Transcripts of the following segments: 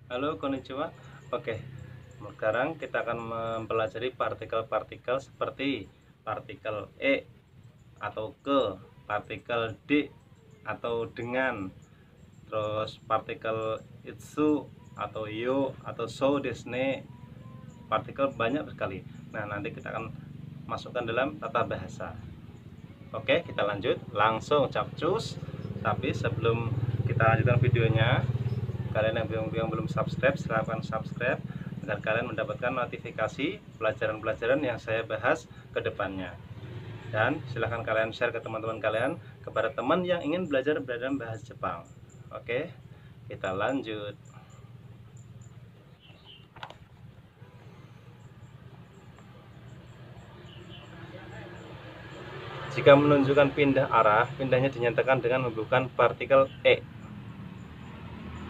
Halo, konnichiwa. Oke, sekarang kita akan mempelajari partikel-partikel seperti partikel E atau ke, partikel D atau dengan, terus partikel itsu atau yo atau so desne. Partikel banyak sekali. Nah, nanti kita akan masukkan dalam tata bahasa. Oke, kita lanjut langsung capcus. Tapi sebelum kita lanjutkan videonya, kalian yang belum subscribe, silahkan subscribe agar kalian mendapatkan notifikasi pelajaran-pelajaran yang saya bahas ke depannya. Dan silahkan kalian share ke teman-teman kalian, kepada teman yang ingin belajar bahasa Jepang. Oke, kita lanjut. Jika menunjukkan pindah arah, pindahnya dinyatakan dengan membubuhkan partikel E.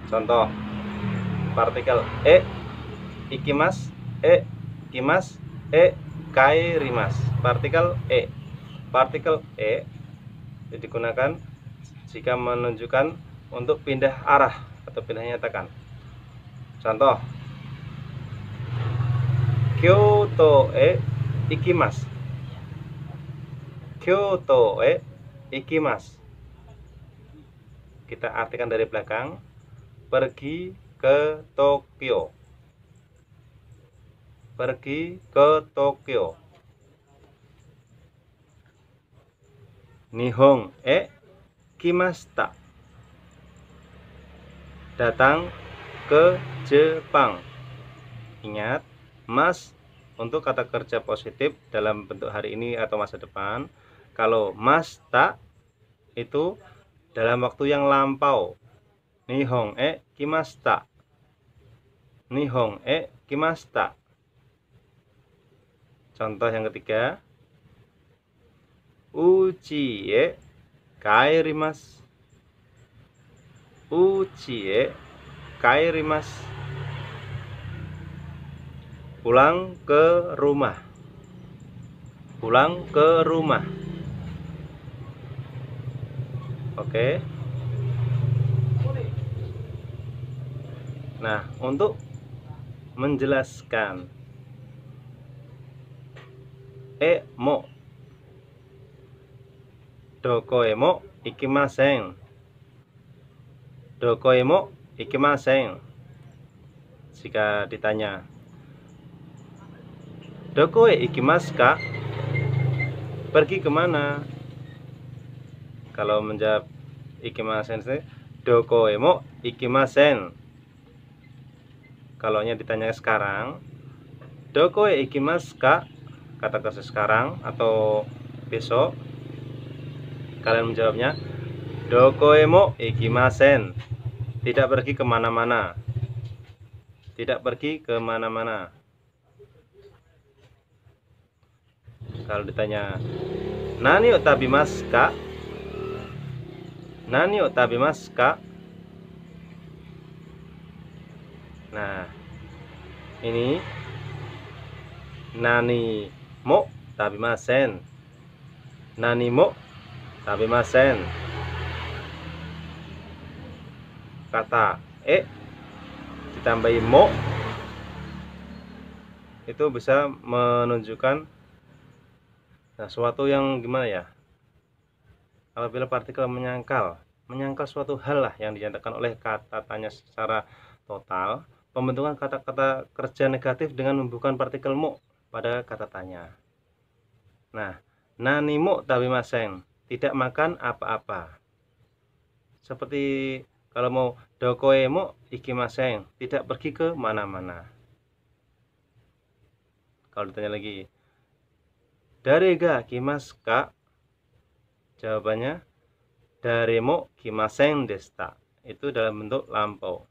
Contoh, partikel E ikimas, E ikimas, E kairimas. Partikel E. Partikel E digunakan jika menunjukkan untuk pindah arah atau pindah nyatakan. Contoh, Kyoto e ikimas. Kyoto e ikimas. Kita artikan dari belakang, pergi ke Tokyo. Pergi ke Tokyo. Nihon e kimashita. Datang ke Jepang. Ingat, mas untuk kata kerja positif dalam bentuk hari ini atau masa depan. Kalau mas tak itu dalam waktu yang lampau. Nihon e kimashita. Nihon e kimashita. Contoh yang ketiga, uchi e kaerimasu. Uchi e kaerimasu. Pulang ke rumah. Pulang ke rumah. Oke. Nah, untuk menjelaskan mo dokoemo ikimasen. Dokoemo ikimasen. Jika ditanya, Doko e ikimasu ka? Pergi kemana? Kalau menjawab ikimasen, doko emo ikimasen. Kalau ditanya sekarang, doko e ikimasu ka? Kata kerja sekarang atau besok, kalian menjawabnya doko emo ikimasen. Tidak pergi kemana-mana. Tidak pergi kemana-mana. Kalau ditanya nani o tabimasu ka? Nani o tabimasu ka? Nah, ini nani mo tabimasen. Nani mo tabimasen. Kata e ditambahi mo itu bisa menunjukkan sesuatu yang gimana ya, apabila partikel menyangkal suatu hal lah yang dinyatakan oleh kata tanya secara total, pembentukan kata-kata kerja negatif dengan membubuhkan partikel mo pada kata tanya. Nah, nani mo tabimasen, tidak makan apa-apa. Seperti kalau mau dokoe mo ikimasen, tidak pergi ke mana-mana. Kalau ditanya lagi, Dare ga kimasu ka? Jawabannya dare mo kimasen deshita. Itu dalam bentuk lampau.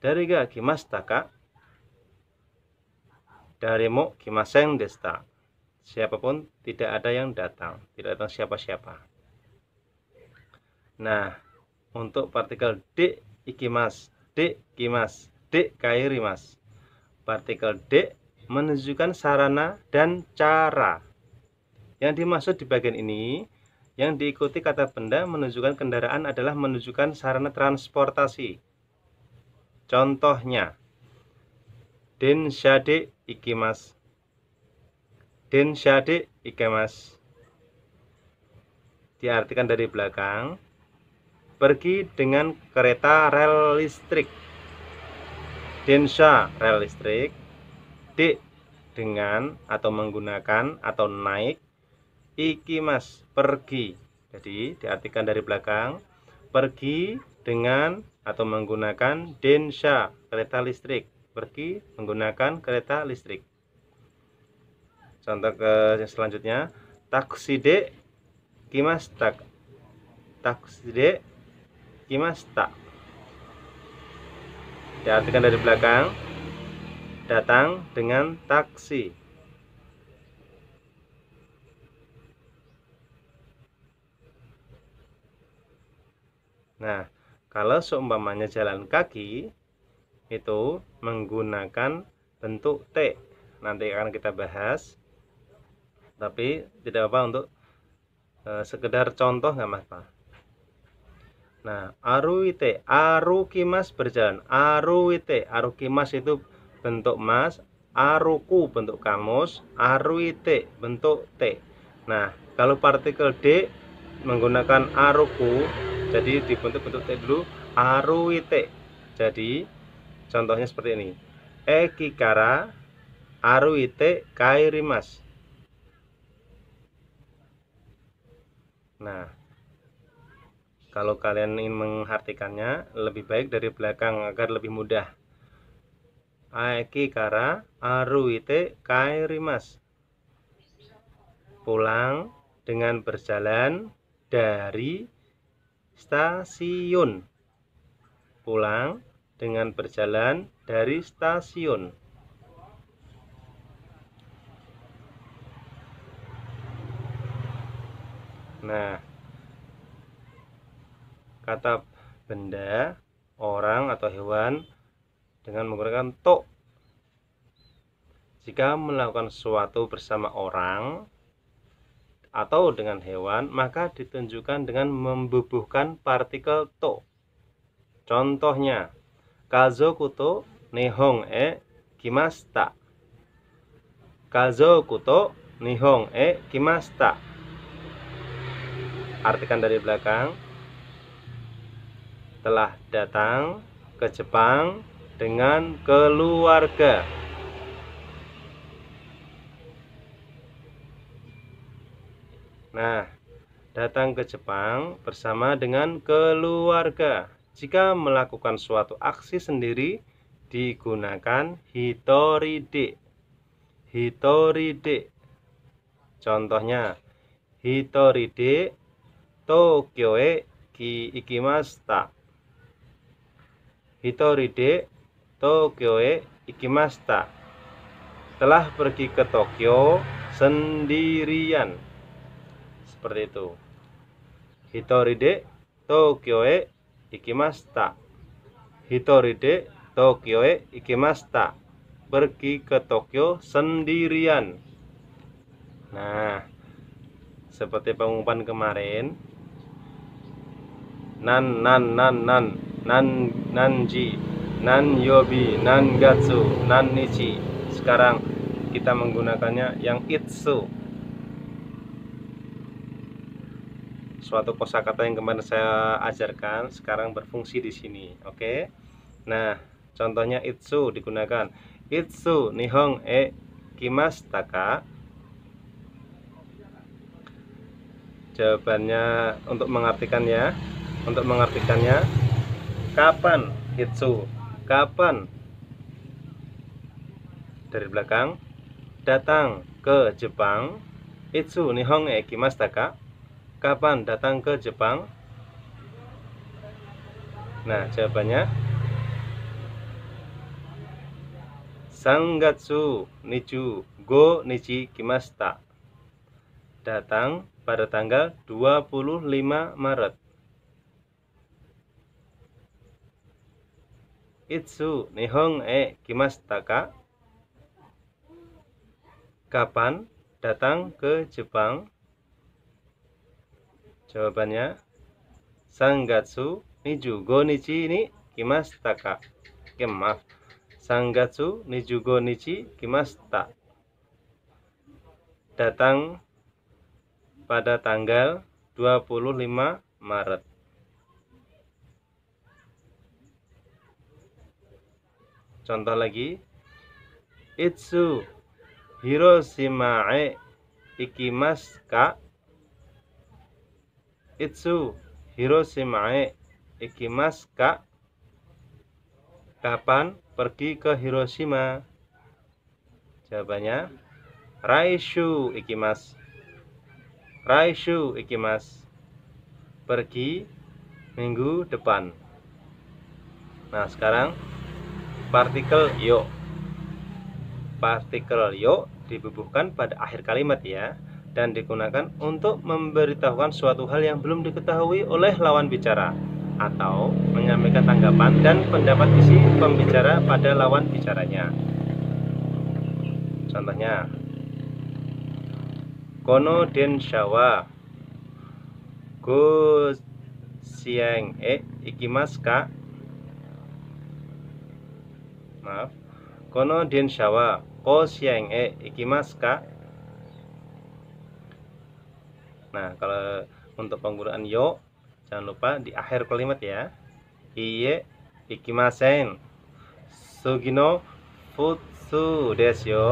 Dare ga kimashita ka? Dare mo kimasen deshita. Siapapun, tidak ada yang datang, tidak datang siapa-siapa. Nah, untuk partikel D ikimas, D kimas, D kairimas. Partikel D menunjukkan sarana dan cara. Yang dimaksud di bagian ini, yang diikuti kata benda menunjukkan kendaraan adalah menunjukkan sarana transportasi. Contohnya, denshade ikimasu. Denshade ikimasu. Diartikan dari belakang, pergi dengan kereta rel listrik. Densha, rel listrik. De, dengan atau menggunakan atau naik. Ikimasu, pergi. Jadi diartikan dari belakang, pergi dengan atau menggunakan densha, kereta listrik. Pergi menggunakan kereta listrik. Contoh ke selanjutnya, takside kimashita. Takside kimashita. Diartikan dari belakang, datang dengan taksi. Nah, kalau seumpamanya jalan kaki itu menggunakan bentuk T. Nanti akan kita bahas. Tapi tidak apa untuk sekedar contoh nggak apa-apa. Nah, aruite, arukimas berjalan. Aruite, arukimas itu bentuk mas, aruku bentuk kamus, aruite bentuk T. Nah, kalau partikel D menggunakan aruku, jadi dibentuk bentuk T dulu, aruite. Jadi contohnya seperti ini. Ekikara aruite kairimas. Nah, kalau kalian ingin mengartikannya lebih baik dari belakang agar lebih mudah. Ekikara aruite kairimas. Pulang dengan berjalan dari stasiun. Pulang dengan berjalan dari stasiun. Nah, kata benda, orang atau hewan dengan menggunakan to. Jika melakukan sesuatu bersama orang atau dengan hewan, maka ditunjukkan dengan membubuhkan partikel to. Contohnya, kazoku to nihon e kimashita. Kazoku to nihon e kimashita. Artikan dari belakang, telah datang ke Jepang dengan keluarga. Nah, datang ke Jepang bersama dengan keluarga. Jika melakukan suatu aksi sendiri, digunakan hitoride. Hitoride. Contohnya, hitoride Tokyo e ikimashita. Hitoride Tokyo e ikimashita. Telah pergi ke Tokyo sendirian. Seperti itu. Hitoride Tokyo e ikimashita. Hitoride Tokyo e ikimashita. Pergi ke Tokyo sendirian. Nah, seperti pengumuman kemarin, nan nanji, nan yobi, nan gatsu, nan nichi. Sekarang kita menggunakannya yang itsu. Suatu kosakata yang kemarin saya ajarkan sekarang berfungsi di sini. Oke. Nah, contohnya itsu digunakan. Itsu nihon e kimashita ka? Jawabannya untuk mengartikannya, kapan itsu? Kapan? Dari belakang, datang ke Jepang. Itsu nihon e kimashita ka? Kapan datang ke Jepang? Nah, jawabannya Sangatsu nichu go nichi kimashita. Datang pada tanggal 25 Maret. Itsu nihon e kimashita ka? Kapan datang ke Jepang? Jawabannya Sangatsu 25 ni kimashita ka? maaf. Sangatsu nijugo nichi kimashita. Datang pada tanggal 25 Maret. Contoh lagi. Itsu Hiroshima e ikimasu ka? Itsu Hiroshima e ikimasu ka? Kapan pergi ke Hiroshima? Jawabannya Raishu ikimasu. Raishu ikimasu. Pergi minggu depan. Nah, sekarang partikel yo. Partikel yo dibubuhkan pada akhir kalimat ya, dan digunakan untuk memberitahukan suatu hal yang belum diketahui oleh lawan bicara, atau menyampaikan tanggapan dan pendapat isi pembicara pada lawan bicaranya. Contohnya, kono densha wa go siang e ikimasu ka? Maaf. Kono densha wa go siang e ikimasu ka? Nah, kalau untuk penggunaan yo, jangan lupa di akhir kalimat ya. Iye ikimasen. Sugino futsu desu yo.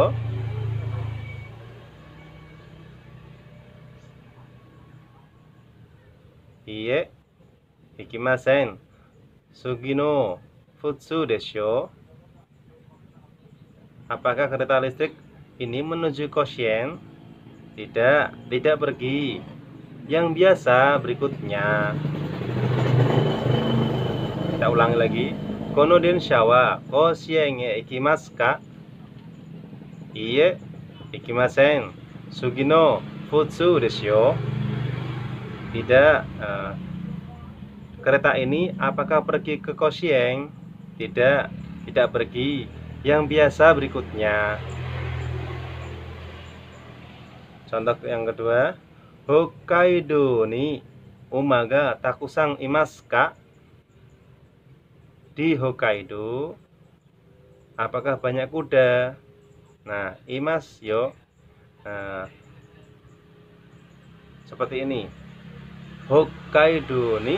Iye ikimasen. Sugino futsu desu yo. Apakah kereta listrik ini menuju Koshien? Tidak pergi. Yang biasa berikutnya. Kita ulangi lagi. Kono densha wa Koshien e ikimasu ka? Iie, ikimasen. Sugino futsu desu yo. Tidak. Kereta ini apakah pergi ke Koshien? Tidak pergi. Yang biasa berikutnya. Contoh yang kedua, Hokkaido ni umaga takusang imasu ka? Di Hokkaido apakah banyak kuda? Nah, imas yo. Nah, seperti ini. Hokkaido ni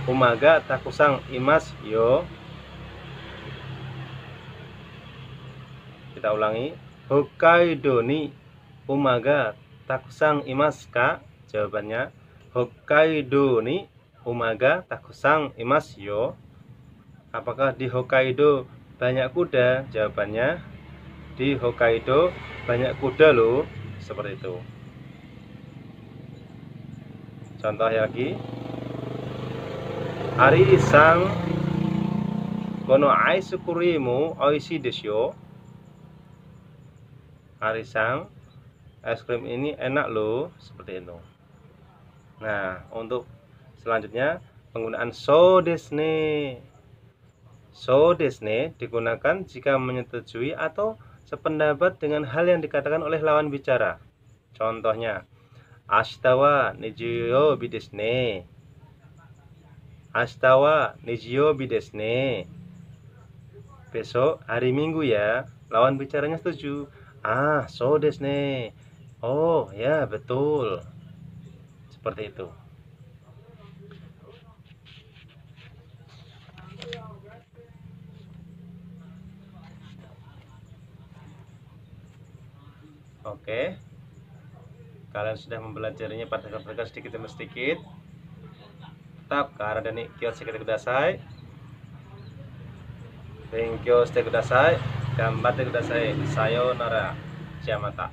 umaga takusang imasu yo. Kita ulangi. Hokkaido ni umaga takusang imasu ka? Jawabannya Hokkaido ni umaga takusang imasu yo. Apakah di Hokkaido banyak kuda? Jawabannya di Hokkaido banyak kuda loh. Seperti itu. Contoh lagi. Ari-san kono ice cream oishii desu yo. Ari-san, es krim ini enak loh. Seperti itu. Nah, untuk selanjutnya penggunaan so desu ne. So desu ne digunakan jika menyetujui atau sependapat dengan hal yang dikatakan oleh lawan bicara. Contohnya, ashita wa nijiobi desu ne. Ashita wa nijiobi desu ne. Besok hari Minggu ya. Lawan bicaranya setuju. Ah, so desu ne. Oh, ya betul. Seperti itu. Oke. Kalian sudah mempelajarinya partikel-partikel sedikit demi sedikit. Tetap karena ini kiyoshite kudasai. Benkyou shite kudasai. Gambatte kudasai. Sayonara. Jamata.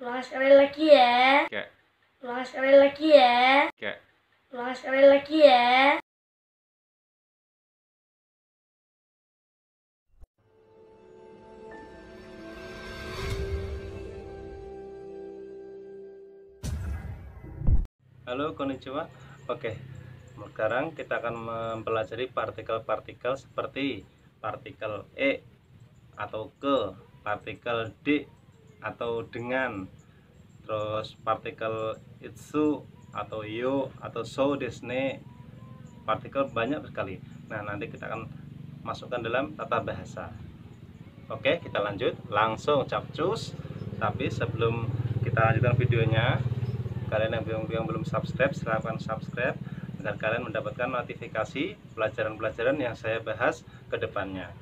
Ulang sekali lagi ya. Ulang sekali lagi ya. Ulang sekali lagi ya. Halo, konnichiwa. Oke, sekarang kita akan mempelajari partikel-partikel seperti partikel E atau K, partikel D atau dengan, terus partikel itsu atau yo atau so desne, partikel banyak sekali. Nah, nanti kita akan masukkan dalam tata bahasa. Oke, kita lanjut langsung capcus. Tapi sebelum kita lanjutkan videonya, kalian yang belum subscribe, silahkan subscribe agar kalian mendapatkan notifikasi pelajaran-pelajaran yang saya bahas ke depannya.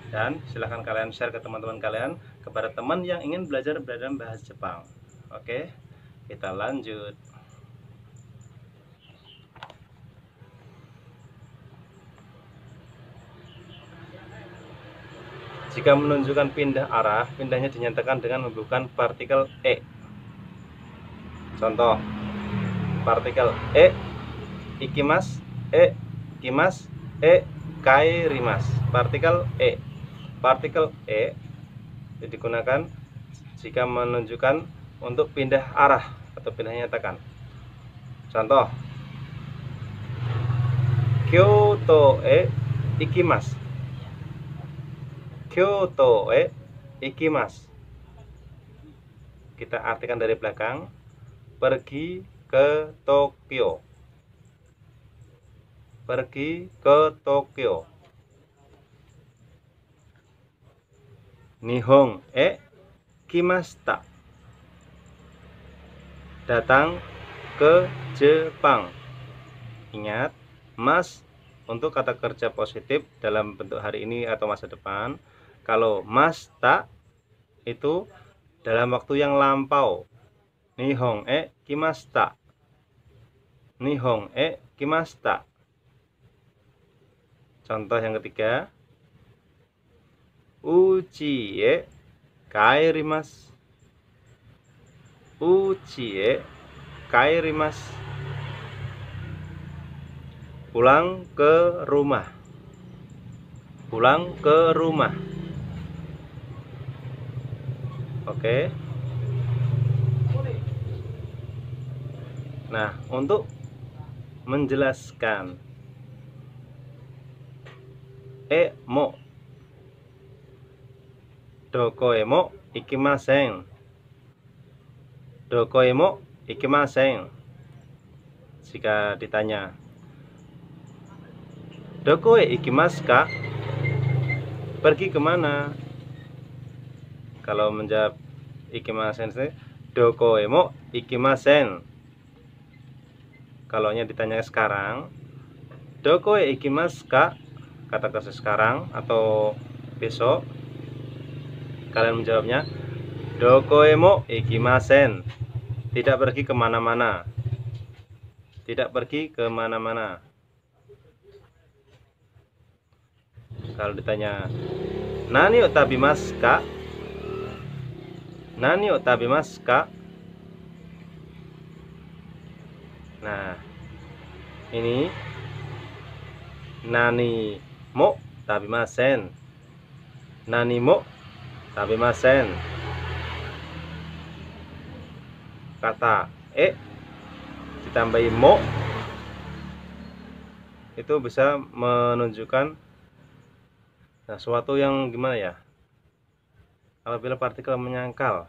Dan silahkan kalian share ke teman-teman kalian, kepada teman yang ingin belajar bahasa Jepang. Oke, kita lanjut. Jika menunjukkan pindah arah, pindahnya dinyatakan dengan membubuhkan partikel e. Contoh, partikel e ikimas, e kimas, e kairimas. Partikel e. Partikel e digunakan jika menunjukkan untuk pindah arah atau pindah nyatakan. Contoh, Kyoto e ikimas. Kyoto e ikimas. Kita artikan dari belakang, pergi ke Tokyo. Pergi ke Tokyo. Nihon e kimashita. Datang ke Jepang. Ingat, mas untuk kata kerja positif dalam bentuk hari ini atau masa depan. Kalau mashita itu dalam waktu yang lampau. Nihon e kimashita. Nihon e kimashita. Contoh yang ketiga, uchi e kaerimasu. Uchi e kaerimasu. Pulang ke rumah. Pulang ke rumah. Oke. Nah, untuk menjelaskan mo dokoemo ikimasen. Dokoemo ikimasen. Jika ditanya, Doko e ikimasu ka? Pergi kemana? Kalau menjawab ikimasen, doko emo ikimasen. Kalau ditanya sekarang, doko e ikimasu ka? Kata kerja sekarang atau besok, kalian menjawabnya doko emo ikimasen. Tidak pergi kemana-mana. Tidak pergi kemana-mana. Kalau ditanya nani o tabimasu ka? Nani o tabimasu ka? Nah, ini nani mo tabimasen. Nani mo tabimasen. Kata e ditambahi mo itu bisa menunjukkan sesuatu yang gimana ya, apabila partikel menyangkal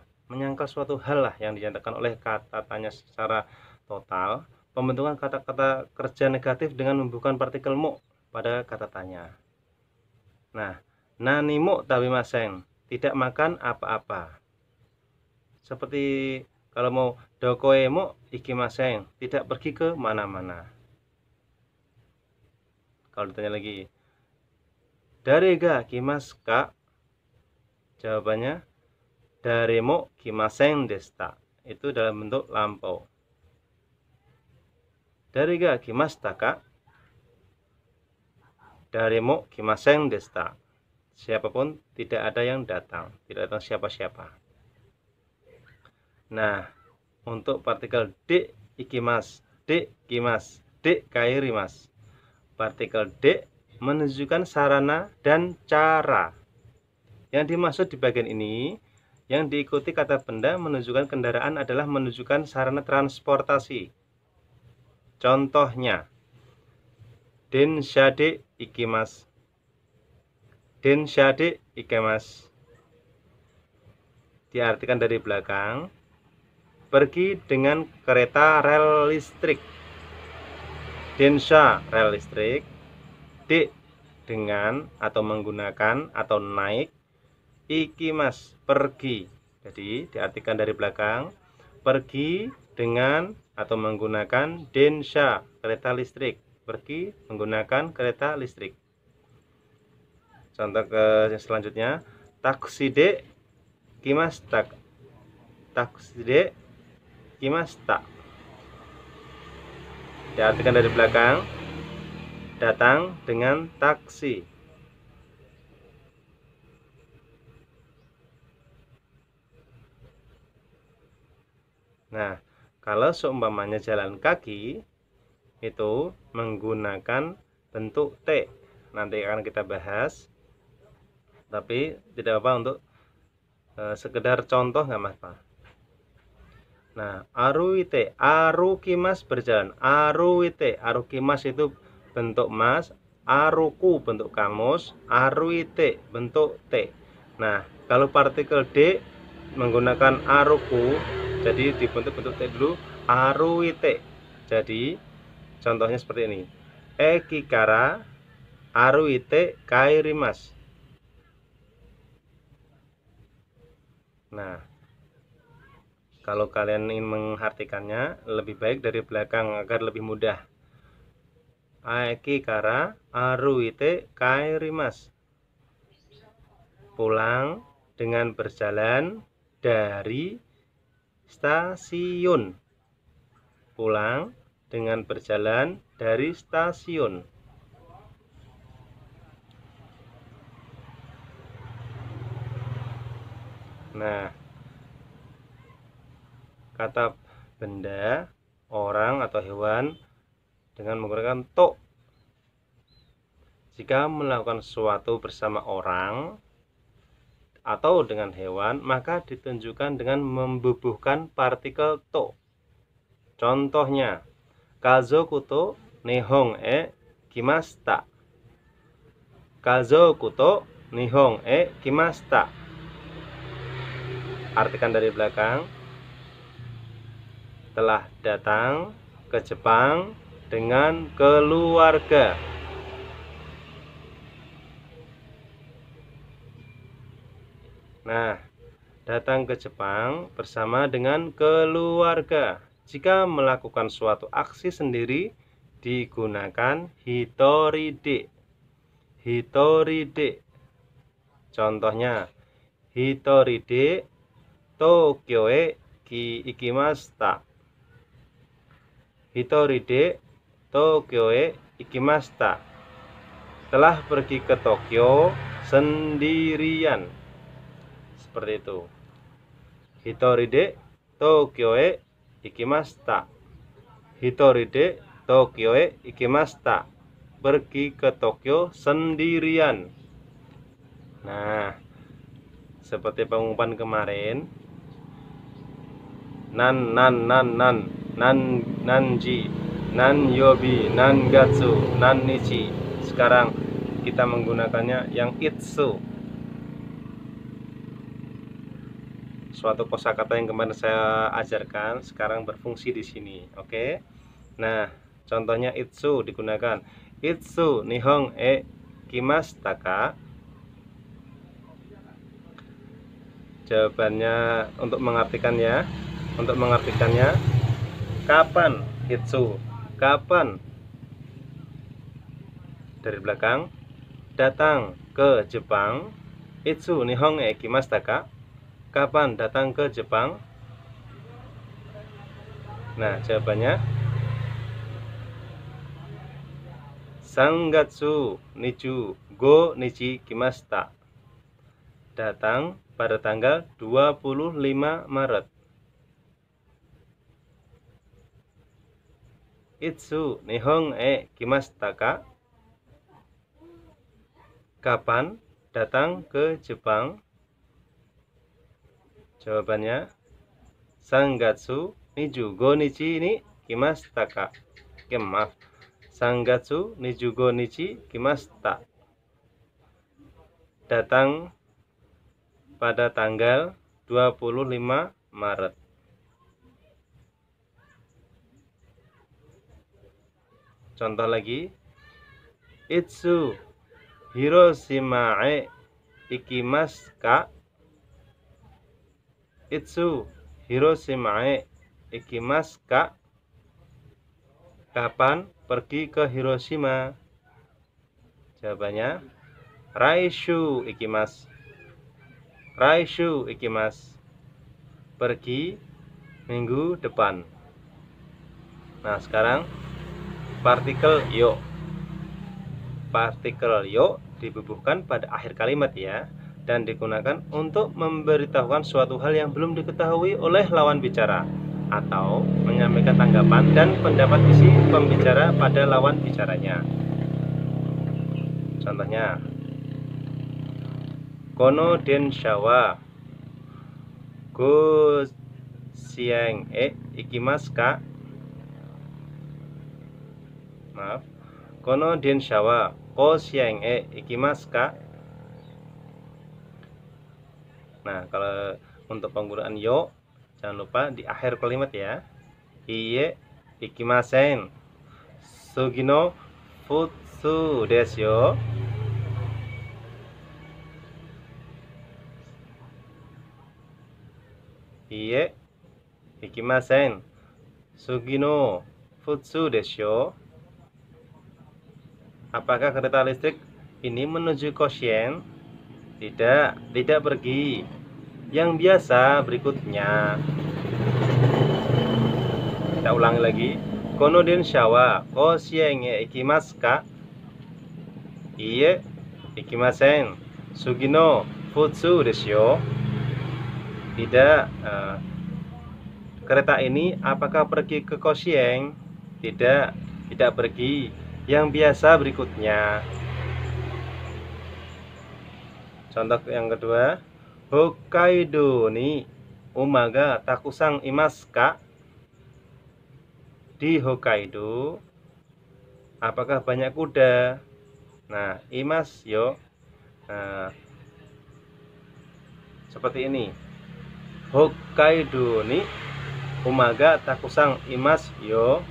suatu hal lah yang dinyatakan oleh kata tanya secara total, pembentukan kata-kata kerja negatif dengan membubuhkan partikel mo pada kata tanya. Nah, nani mo tabimasen, tidak makan apa-apa. Seperti kalau mau dokoe mo ikimasen, tidak pergi ke mana-mana. Kalau ditanya lagi, dare ga kimasu ka? Jawabannya dare mo kimasen deshita. Itu dalam bentuk lampau. Dare ga kimashita ka? Dare mo kimasen deshita. Siapapun, tidak ada yang datang, tidak datang siapa-siapa. Nah, untuk partikel de ikimasu, de kimasu, de kairimasu. Partikel de menunjukkan sarana dan cara. Yang dimaksud di bagian ini, yang diikuti kata benda menunjukkan kendaraan adalah menunjukkan sarana transportasi. Contohnya, densha de ikimasu. Densha de ikimasu. diartikan dari belakang, pergi dengan kereta rel listrik. Densha rel listrik. D dengan atau menggunakan atau naik. Ikimas pergi. Jadi diartikan dari belakang, pergi dengan atau menggunakan densha kereta listrik. Pergi menggunakan kereta listrik. Contoh ke selanjutnya, takside kimashita. Takside kimashita. Diartikan dari belakang, datang dengan taksi. Nah, kalau seumpamanya jalan kaki itu menggunakan bentuk T. Nanti akan kita bahas. Tapi tidak apa untuk sekedar contoh nggak apa-apa. Nah, aruite, arukimas berjalan. Aruite, arukimas itu bentuk mas, aruku bentuk kamus, aruite bentuk T. Nah, kalau partikel D menggunakan aruku, jadi dibentuk bentuk T dulu, aruite. Jadi contohnya seperti ini. Ekikara aruite kairimas. Nah, kalau kalian ingin mengartikannya lebih baik dari belakang agar lebih mudah. Ekikara aruite kairimas. Pulang dengan berjalan dari stasiun. Pulang dengan berjalan dari stasiun. Nah, kata benda, orang atau hewan dengan menggunakan to. Jika melakukan sesuatu bersama orang atau dengan hewan, maka ditunjukkan dengan membubuhkan partikel to. Contohnya, kazoku to nihon e kimashita. Kazoku to nihon e kimashita. Artikan dari belakang, telah datang ke Jepang dengan keluarga. Nah, datang ke Jepang bersama dengan keluarga. Jika melakukan suatu aksi sendiri digunakan hitoride. Hitoride. Contohnya, hitoride Tokyo e ikimashita. Hitoride Tokyo e ikimashita. Telah pergi ke Tokyo sendirian. Seperti itu. Hitoride Tokyo e ikimashita. Hitoride Tokyo e ikimashita. Pergi ke Tokyo sendirian. Nah, seperti pengumuman kemarin, nan nanji, nan yobi, nan gatsu, nan nichi. Sekarang kita menggunakannya yang itsu. Suatu kosakata yang kemarin saya ajarkan sekarang berfungsi di sini. Oke. Nah, contohnya itsu digunakan. Itsu nihon e kimashita ka? Jawabannya untuk mengartikannya, kapan itsu? Kapan? Dari belakang, datang ke Jepang. Itsu nihon e kimashita ka? Kapan datang ke Jepang? Nah, jawabannya Sangatsu nichu go nichi kimashita. Datang pada tanggal 25 Maret. Itsu nihon e kimashita ka? Kapan datang ke Jepang? Jawabannya Sangatsu 25 nichi ni kimashita ka? Maaf. Sangatsu 25 nichi kimashita. Datang pada tanggal 25 Maret. Contoh lagi, Itsu Hiroshima e ikimasu ka? Itsu Hiroshima e ikimasu ka? Kapan pergi ke Hiroshima? Jawabannya Raishu ikimasu. Raishu ikimasu. Pergi minggu depan. Nah, sekarang partikel yo. Partikel yo dibubuhkan pada akhir kalimat ya, dan digunakan untuk memberitahukan suatu hal yang belum diketahui oleh lawan bicara, atau menyampaikan tanggapan dan pendapat isi pembicara pada lawan bicaranya. Contohnya, Kono densha wa go siang e ikimasu ka? Maaf. Kono densha wa go siang e ikimasu ka? Nah, kalau untuk penggunaan yo, jangan lupa di akhir kalimat ya. Iye ikimasen. Sugi no futsu desu yo. Iye ikimasen. Sugi no futsu desu yo. Apakah kereta listrik ini menuju Koshien? Tidak pergi. Yang biasa berikutnya. Kita ulangi lagi. Kono densha wa Koshien e ikimasu ka? Iye ikimasen. Sugi no futsu desu yo. Tidak. Kereta ini apakah pergi ke Koshien? Tidak pergi. Yang biasa berikutnya. Contoh yang kedua, Hokkaido ni umaga takusang imasu ka? Di Hokkaido apakah banyak kuda? Nah, imas yo. Nah, seperti ini. Hokkaido ni umaga takusang imasu yo.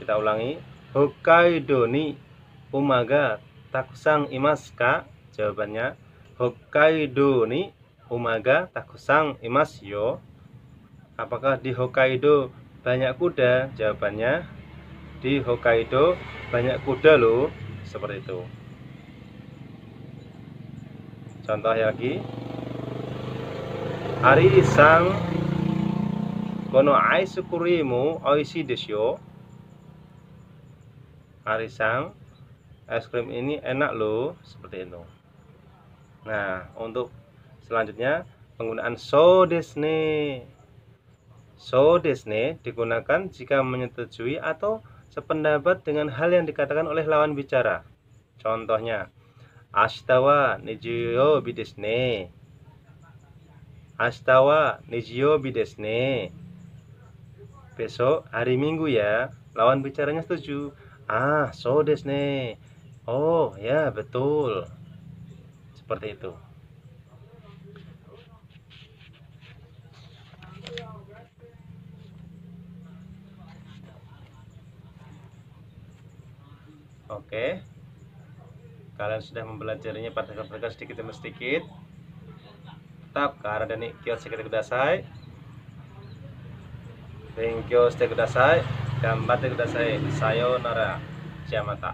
Kita ulangi. Hokkaido ni umaga takusang imasu ka? Jawabannya Hokkaido ni umaga takusang imasu yo. Apakah di Hokkaido banyak kuda? Jawabannya di Hokkaido banyak kuda loh. Seperti itu. Contoh lagi. Ari-san kono ice cream oishii desu yo. Ari-san, es krim ini enak loh. Seperti itu. Nah, untuk selanjutnya penggunaan so desu ne. So desu ne digunakan jika menyetujui atau sependapat dengan hal yang dikatakan oleh lawan bicara. Contohnya, ashita wa nijiobi desu ne. Ashita wa nijiobi desu ne. Besok hari Minggu ya. Lawan bicaranya setuju. Ah, so desu ne. Oh, ya betul. Seperti itu. Oke. Kalian sudah mempelajarinya partikel-partikel sedikit demi sedikit. Tetap karena ni kiyoshite kudasai. Benkyou shite kudasai. Ganbatte kudasai. Sayonara. Jamata.